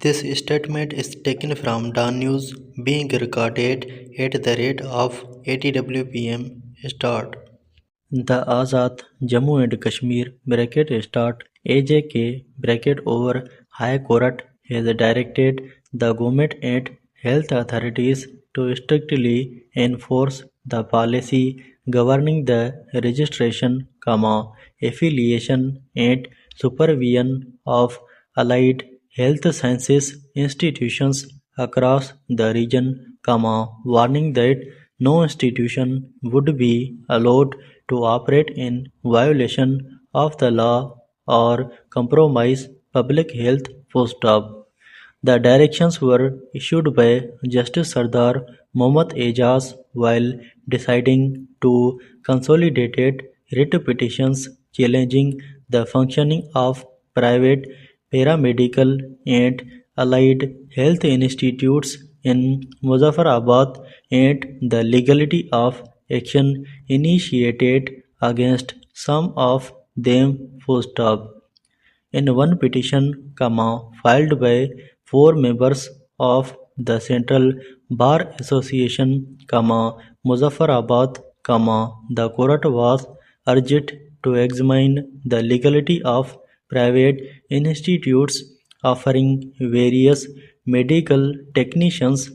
This statement is taken from DAWN News, being recorded at the rate of 80 WPM start. The Azad Jammu and Kashmir (start) AJK over High Court has directed the government and health authorities to strictly enforce the policy governing the registration, affiliation and supervision of allied health sciences institutions across the region, warning that no institution would be allowed to operate in violation of the law or compromise public health. The directions were issued by Justice Sardar Mohammad Ejaz while deciding to consolidated writ petitions challenging the functioning of private paramedical and allied health institutes in Muzaffarabad and the legality of action initiated against some of them. In one petition, filed by 4 members of the Central Bar Association, Muzaffarabad, the court was urged to examine the legality of private institutes offering various medical technicians,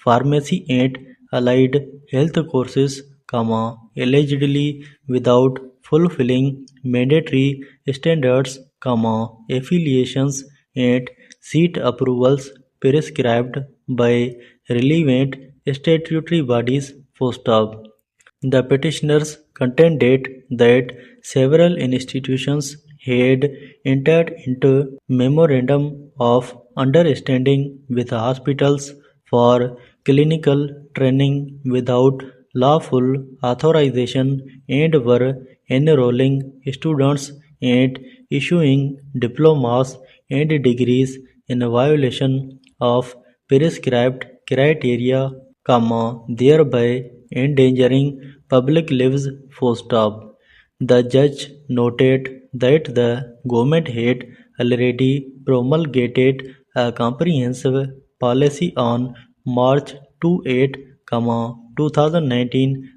pharmacy and allied health courses, allegedly without fulfilling mandatory standards, affiliations and seat approvals prescribed by relevant statutory bodies. The petitioners contended that several institutions had entered into memorandum of understanding with hospitals for clinical training without lawful authorization and were enrolling students and issuing diplomas and degrees in violation of prescribed criteria, thereby endangering public lives. The judge noted that the government had already promulgated a comprehensive policy on March 28, 2019,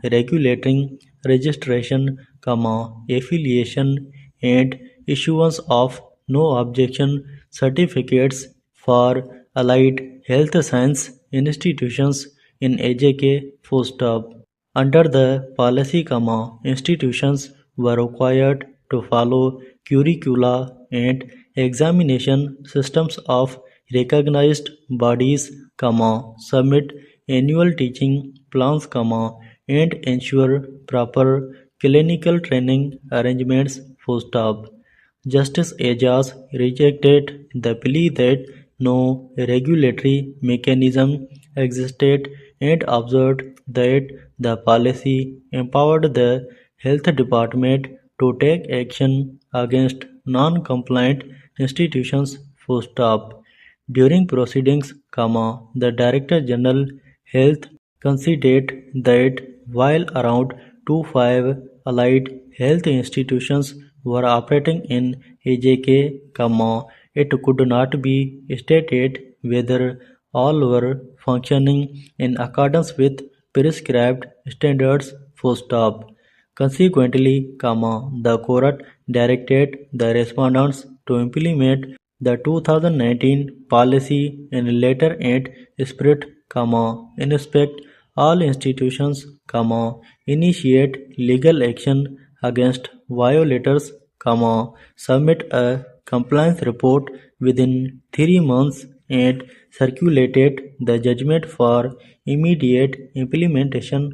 regulating registration, affiliation and issuance of no objection certificates for allied health science institutions in AJK. Under the policy, institutions were required to follow curricula and examination systems of recognized bodies, submit annual teaching plans, and ensure proper clinical training arrangements. Justice Ejaz rejected the plea that no regulatory mechanism existed and observed that the policy empowered the health department to take action against non-compliant institutions. During proceedings, the Director General Health conceded that while around 25 allied health institutions were operating in AJK, it could not be stated whether all were functioning in accordance with prescribed standards. Consequently, the court directed the respondents to implement the 2019 policy in letter and spirit, inspect all institutions, initiate legal action against violators, submit a compliance report within 3 months and circulated the judgment for immediate implementation.